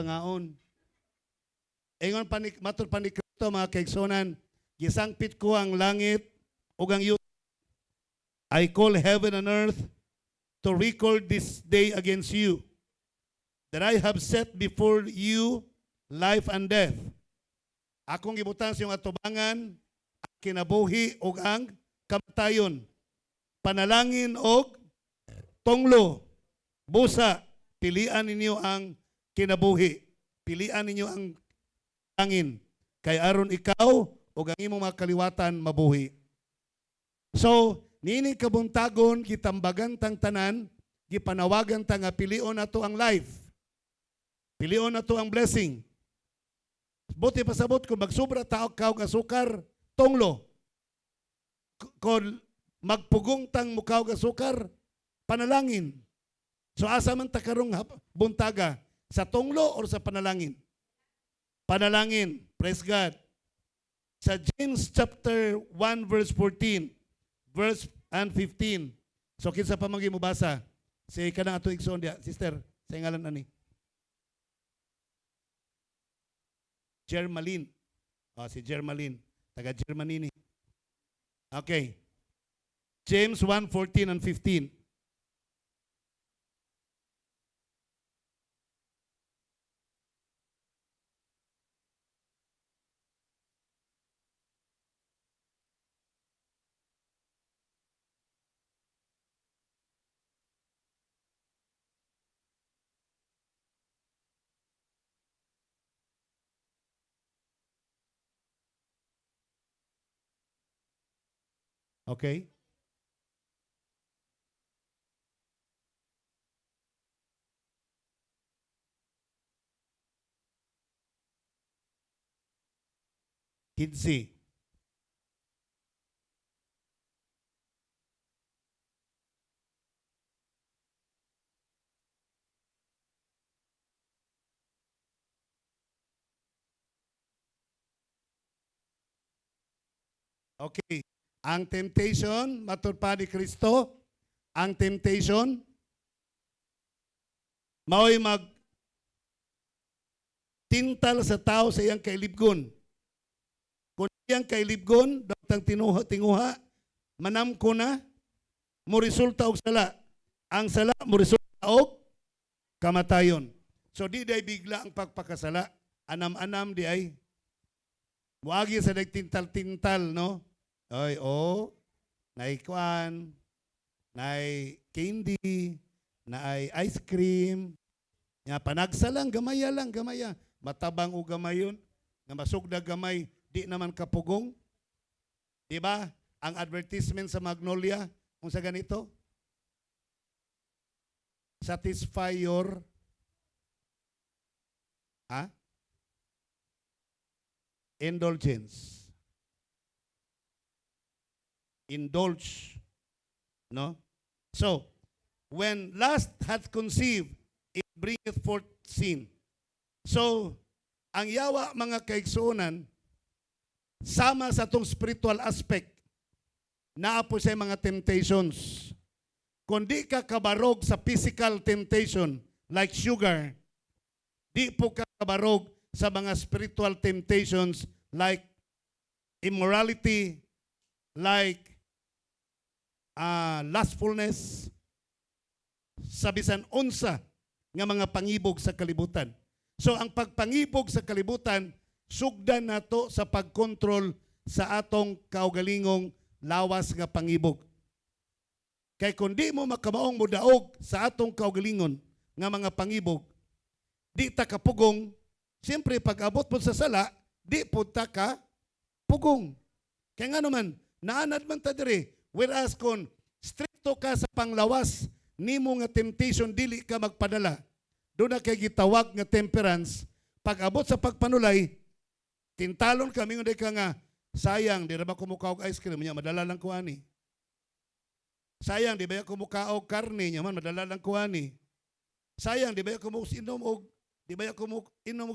pangaon. Ingon matur pa ni Kristo mga kaigsonan, gisangpit ko ang langit ug ang yuta. I call heaven and earth to record this day against you, that I have set before you life and death. Akong gibutan sa iyong atubangan, ang kinabuhi ug ang kamatayon, panalangin og tunglo, busa, pilian ninyo ang kinabuhi, pilian ninyo ang angin, kay aron ikaw o ang imong mga kaliwatan mabuhi. So, nining kabuntagon, gitambagan tang tanan, gipanawagan tang nga pilion nato ang life. Pilion nato ang blessing. Buti pasabot kung magsubra tao kaw nga sukar, tonglo. Kung magpugong tang mukaw nga sukar, panalangin. So asa man ta karong buntaga, sa tonglo or sa panalangin? Panalangin. Praise God. Sa James chapter 1 verse 14, verse and 15. So kinsa pa magi mo basa? Si kanang ato igsoon dia, sister, sa ngalan ani. Germaline. Si Germaline, taga Germany ni. Okay. James 1:14 and 15. Okay? Kidsi. Okay. Ang temptation, matur pa ni Kristo, ang temptation, mao'y tintal sa tao sa iyang kailibgon. Kung iyang kailibgon, datang tinguha, manam ko na, mo resulta og sala. Ang sala, mo resulta og kamatayon. So di day bigla ang pagpakasala. Anam-anam di ay. Muagi sa nagtintal-tintal, no? Oy, naay kwan, naay candy, naay ice cream. Nga panagsalang gamaya lang, gamaya. Matabang o gamayon, nga masugda gamay, di naman kapugong. Di ba? Ang advertisement sa Magnolia, kung sa ganito, satisfy your indulgence. Indulge, no? So, when lust hath conceived, it bringeth forth sin. So, ang yawa mga kaigsuonan, sama sa itong spiritual aspect, naapo sa mga temptations. Kung di ka kabarog sa physical temptation, like sugar, di po ka kabarog sa mga spiritual temptations, like immorality, like lustfulness, sa bisan unsa nga mga pangibog sa kalibutan. So ang pagpangibog sa kalibutan, sugdan nato sa pagkontrol sa atong kaugalingong lawas nga pangibog. Kay kung di mo makamaong mudaog sa atong kaugalingon nga mga pangibog, di ta kapugong, siyempre pag abot po sa sala, di po ta ka pugong. Kaya nga naman, naanad man ta diri. Whereas kung stricto ka sa panglawas, nimo nga temptation, dili ka magpadala. Doon na kay gitawag nga temperance. Pag abot sa pagpanulay, tintalon ka, mingon ka nga, sayang, di na ba kumukaw ice cream niya, madala lang ko ani. Sayang, di ba kumukaw karne niya, man, madala lang ko ani. Sayang, di ba kumukinom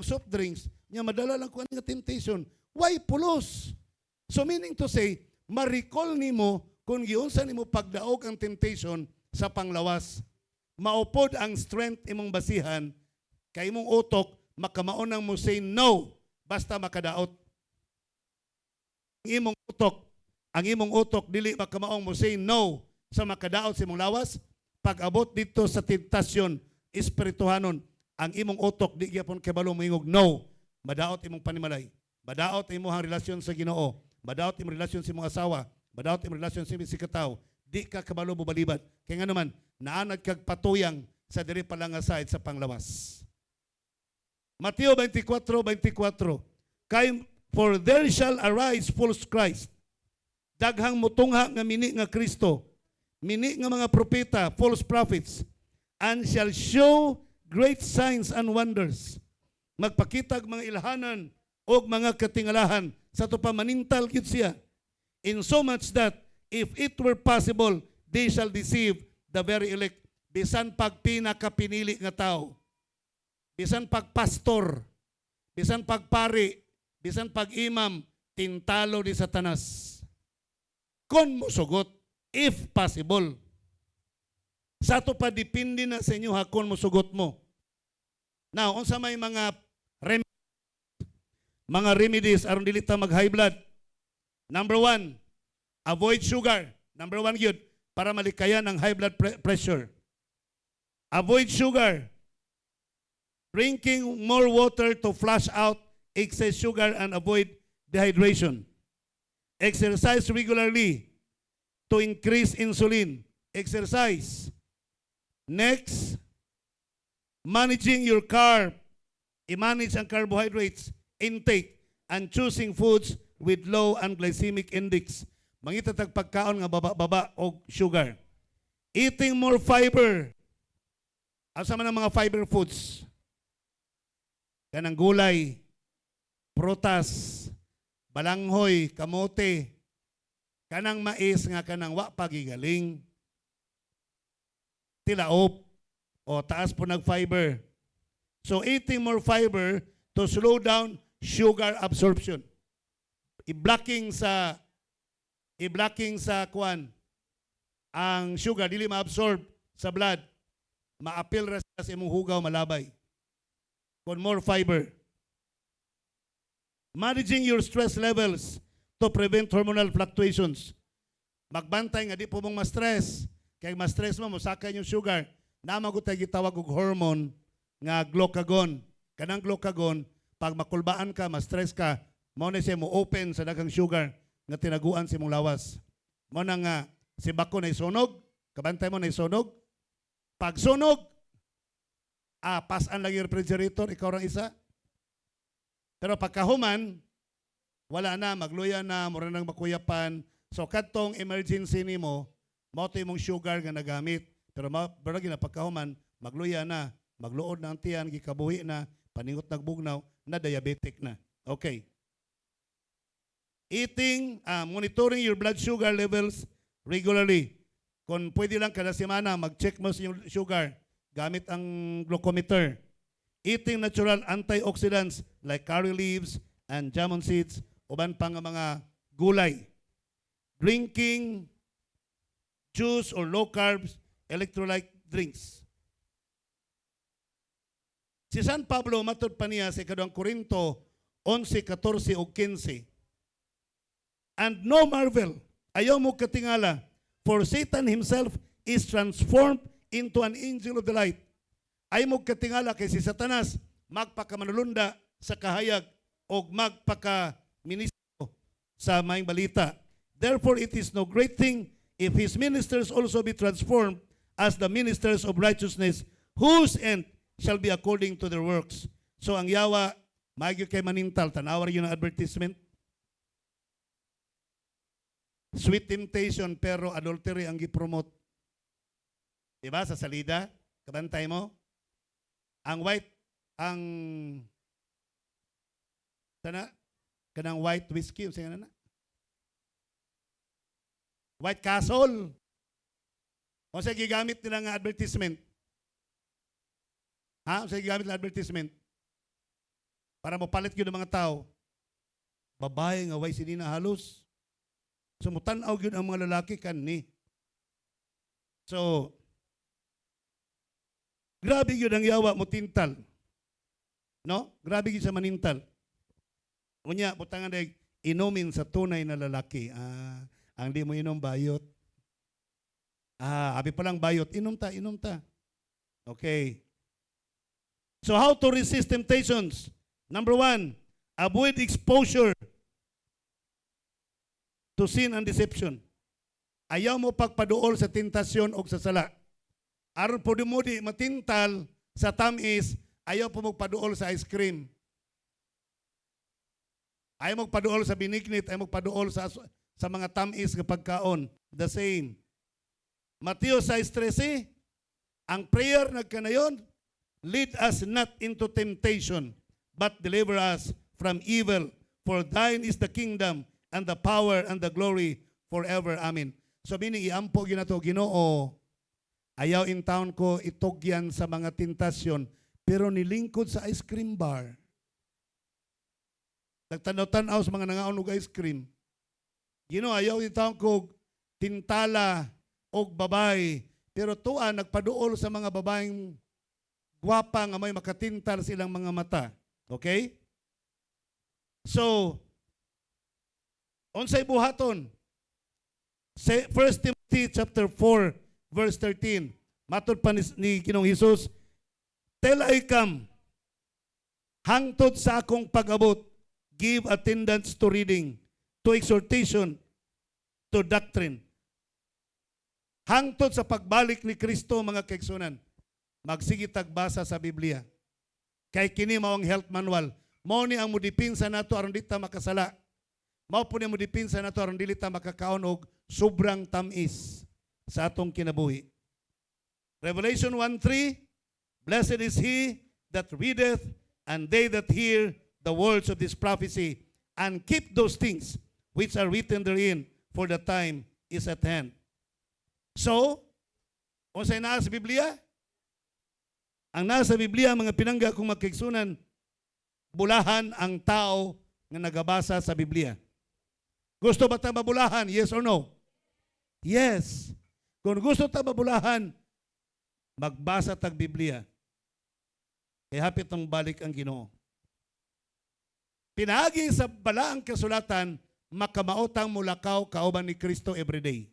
og soft drinks, niya madala lang ko ani nga temptation. Why pulos? So meaning to say, ma-recall nimo kung giunsa nimo pagdaog ang temptation sa panglawas. Maupod ang strength imong basihan kay imong utok makamaunang mo say no basta makadaot. Ang imong utok dili makamaong mo say no sa makadaot sa imong lawas. Pag abot dito sa tentasyon espirituhanon, ang imong utok di gyapon kabalo moingog no. Madaot imong panimalay. Madaot imong relasyon sa Ginoo. Madaot imong relasyon sa imong asawa. Madaot imong relasyon sa imong sikataw. Di ka kabalo bubalibat. Kaya nga naman, naanad kag patuyang sa diri palangasahid sa panglawas. Mateo 24:24. For there shall arise false Christ. Daghang mutungha nga mini nga Kristo. Mini nga mga propeta, false prophets. And shall show great signs and wonders. Magpakitag mga ilhanan o mga katingalahan sa to pamanintal gyud siya. In so much that if it were possible, they shall deceive the very elect. Bisan pag pinakapinili nga tao, bisan pag pastor, bisan pag pari, bisan pag imam, tintalo ni Satanas. Kon mo sugot, if possible. Sa to pa depende na sa inyo hakon mo sugot mo. Now, unsa may mga remedies aron dili ta mag high blood. Number 1, avoid sugar. Number 1 gyud para malikayan ang high blood pressure. Avoid sugar. Drinking more water to flush out excess sugar and avoid dehydration. Exercise regularly to increase insulin. Exercise. Next, managing your carb. I-manage ang carbohydrates intake and choosing foods with low and glycemic index. Mangitatag pagkaon nga baba o sugar. Eating more fiber. Asa man ang mga fiber foods? Kanang gulay, prutas, balanghoy, kamote, kanang mais nga kanang wa pagigaling, tilaop, o taas po nag-fiber. So eating more fiber to slow down sugar absorption. I-blocking sa kuan ang sugar dili ma-absorb sa blood. Ma-appeal ra sa imong hugaw malabay. Con more fiber. Managing your stress levels to prevent hormonal fluctuations. Magbantay nga di po mong ma-stress. Kaya ma-stress mo, musakay yung sugar. Namagot tayo gitawag og hormone nga glucagon. Kanang glucagon, pag makulbaan ka, ma-stress ka, mo na siya mo open sa daghang sugar nga tinaguan sa imong lawas. Mo na nga si bako na isunog, kabantay mo na isunog. Pag sunog, pasan lang yung refrigerator, ikaw rang isa. Pero pagkahuman, wala na, magluya na, mura nang makuyapan. So kadtong emergency nimo, mo to imong sugar nga nagamit. Pero baragi na pagkahuman, magluya na, magluod na ang tiyan, gikabuhi na, paningot nagbugnaw, na diabetic na. Okay. Eating, monitoring your blood sugar levels regularly. Kung pwede lang kada semana, mag-check mo yung sugar gamit ang glucometer. Eating natural antioxidants like curry leaves and jamon seeds, uban pa nga mga gulay. Drinking juice or low carbs electrolyte drinks. Si San Pablo matud pa niya sa ikaduhang Korinto 11:14 o 15. And no marvel, ayaw mo katingala, for Satan himself is transformed into an angel of the light. Ay mo katingala kay si Satanas magpakamanulunda sa kahayag o magpakaministro sa maing balita. Therefore it is no great thing if his ministers also be transformed as the ministers of righteousness, whose end shall be according to their works. So ang yawa, maagyo kay manintal, tanawar yun ang advertisement. Sweet temptation pero adultery ang gipromote. Diba sa salida? Kabantay mo? Ang kanang white whiskey, sige na. White Castle. O sa gigamit nila nga advertisement. Sa gigamit nila advertisement. Para mapalit yun ng mga tao. Babae nga way sinina halos. Sumutanaw yun ang mga lalaki kanni. So, grabe yun ang yawa mo tintal. No? Grabe gyud sa manintal. Unya, butangan day, inumin sa tunay na lalaki. Ang di mo inom bayot. Abi pa lang bayot, inom ta, inom ta. Okay. So how to resist temptations? Number 1, avoid exposure to sin and deception. Ayaw mo pagpaduol sa tentasyon o sa sala. Aron po mo di matintal sa tamis, ayaw po magpaduol sa ice cream. Ayaw magpaduol sa binignit, ayaw magpaduol sa mga tamis nga pagkaon. The same. Mateo 6:13, ang prayer nagkanayon, lead us not into temptation, but deliver us from evil. For thine is the kingdom, and the power, and the glory, forever. Amen. So meaning, iampo yun na to, Ginoo, ayaw in town ko itugyan sa mga tentasyon, pero nilingkod sa ice cream bar. Nagtanaw-tanaw sa mga nangaon og ice cream. Ginoo, ayaw in town ko tintala og babay, pero tuwa nagpaduol sa mga babaeng gwapa nga may makatintal silang mga mata. Okay? So, unsay buhaton? 1 Timothy chapter 4 verse 13. Matod pa ni Ginoong Hesus, till I come, hangtod sa akong pag-abot, give attendance to reading, to exhortation, to doctrine. Hangtod sa pagbalik ni Kristo, mga kaigsunan, magsige tagbasa sa Biblia. Kay kini mao ang health manual. Mao ni ang mudipinsa nato aron dita makasala. Mao po ni mudipinsa nato aron dili ta makakaon og sobrang tamis sa atong kinabuhi. Revelation 1:3, blessed is he that readeth and they that hear the words of this prophecy and keep those things which are written therein, for the time is at hand. So, unsay naa sa Biblia? Ang nasa Biblia, mga pinangga kong magkaigsunan, bulahan ang tao na nagabasa sa Biblia. Gusto ba ta mabulahan? Yes or no? Yes. Kung gusto ta mabulahan, magbasa tag Biblia. Kaya hapit ang balik ang Ginoo. Pinagi sa balaang kasulatan, makamaotang mulakaw kauban ni Kristo everyday.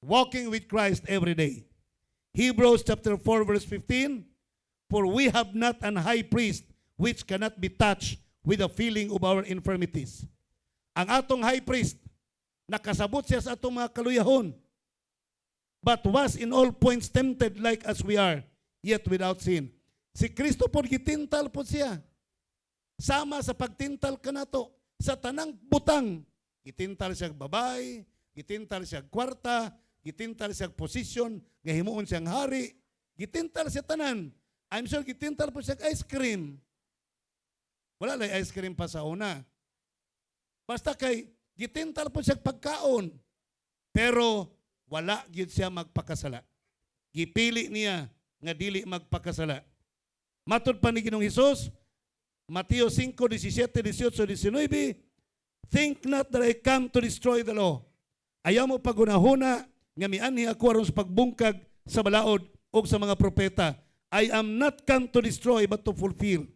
Walking with Christ every day. Hebrews chapter 4 verse 15, for we have not an high priest which cannot be touched with the feeling of our infirmities. Ang atong high priest, nakasabot siya sa atong mga kaluyahon, but was in all points tempted like as we are, yet without sin. Si Kristo po gitintal po siya. Sama sa pagtintal kanato sa tanang butang. Gitintal siya babay, gitintal siya kwarta, gitintal siya posisyon, nga himuon siyang hari, gitintal siya tanan. I'm sure gitintal po siya ice cream. Wala lang ice cream pa sa una. Basta kay gitintal po siya pagkaon. Pero wala gyud siya magpakasala. Gipili niya nga dili magpakasala. Matod pa ni Ginoong Hesus, Mateo 5, 17, 18, 19, think not that I come to destroy the law. Ayaw mo pagunahuna nga mianhi ako aron sa pagbungkag sa balaod o sa mga propeta. I am not come to destroy but to fulfill.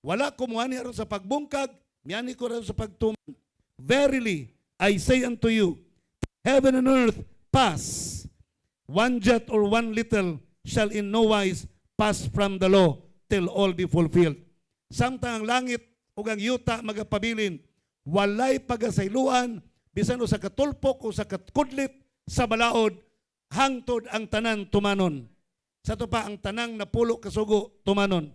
Wala ko muanhi aron sa pagbungkag, mianhi ko aron sa pagtuman. Verily, I say unto you, heaven and earth pass, one jot or one little shall in no wise pass from the law till all be fulfilled. Samtang ang langit o ang yuta magapabilin, walay pagasayluan, bisan o sa katulpok o sa katkudlit sa balaod, hangtod ang tanan tumanon. Sa to pa ang tanang napulo kasugo tumanon.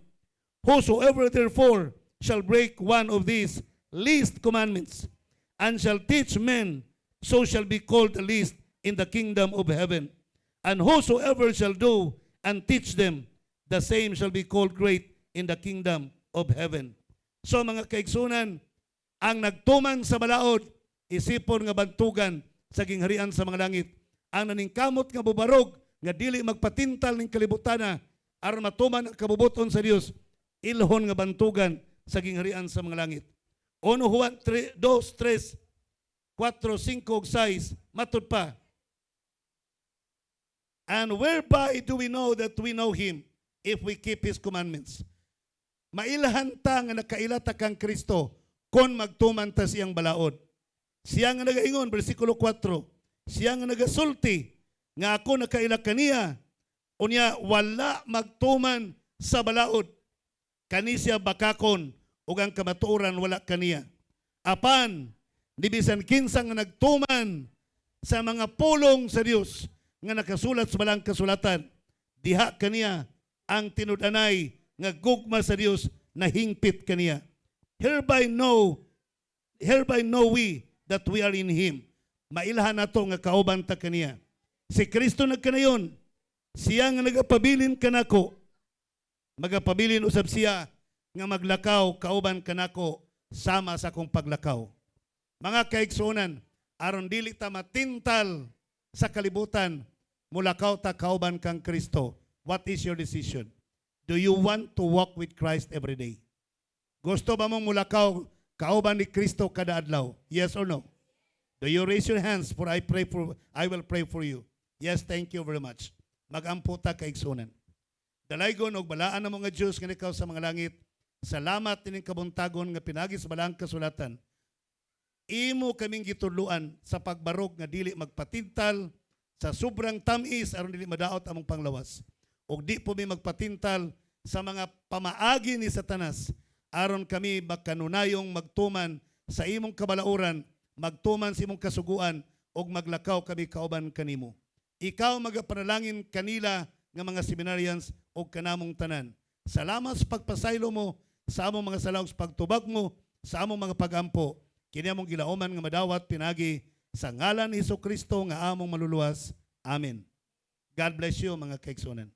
Whosoever therefore shall break one of these least commandments and shall teach men, so shall be called the least in the kingdom of heaven. And whosoever shall do and teach them, the same shall be called great in the kingdom of heaven. So mga kaigsunan, ang nagtuman sa balaod, isipon nga bantugan sa gingharian sa mga langit. Ang naningkamot nga bubarog, nga dili magpatintal ng kalibutana, aron matuman ang kabubuton sa Dios, ilhon nga bantugan sa gingharian sa mga langit. 1 Juan 2, 3, 4, 5, 6, matod pa. And whereby do we know that we know Him, if we keep His commandments? Mailahan ta nga nakailata kang Kristo kon magtuman ta siyang balaod. Siya nga nagaingon, versikulo 4, siya nga nagasulti nga ako nakaila kaniya, unya wala magtuman sa balaod. Kani siya bakakon ug ang kamatuoran wala kaniya. Apan, di bisan kinsa nga nagtuman sa mga pulong sa Dios nga nakasulat sa balang kasulatan, diha kaniya ang tinud-anay nga gugma sa Dios na hingpit kaniya. Hereby know we that we are in Him. Mailhan nato nga kauban ta kaniya. Si Kristo nagkanayon, siya nga nagapabilin kanako, magapabilin usab siya nga maglakaw kauban kanako sama sa akong paglakaw. Mga kaigsunan, aron dili ta matintal sa kalibutan, mulakaw ta kauban kang Kristo. What is your decision? Do you want to walk with Christ every day? Gusto ba mong mulakaw kauban ni Kristo kada adlaw? Yes or no? Do you raise your hands for I will pray for you. Yes, thank you very much. Magampo ta kaigsunan. Dalaygon og balaan na mga Diyos nga ikaw sa mga langit. Salamat ining kabuntagon nga pinagi sa balang kasulatan. Imo kaming gitudluan sa pagbarog nga dili magpatintal sa sobrang tamis aron dili madaot among panglawas. Og di po mi magpatintal sa mga pamaagi ni Satanas aron kami magkanunayong magtuman sa imong kabalauran, magtuman sa imong kasuguan og maglakaw kami kauban kanimo. Ikaw magapanalangin kanila nga mga seminarians og kanamong tanan. Salamat sa pagpasaylo mo sa among mga salaog sa pagtubag mo sa among mga pagampo. Kini among gilauman nga madawat pinagi sa ngalan ni Hesukristo nga among maluluwas. Amen. God bless you mga kaigsunan.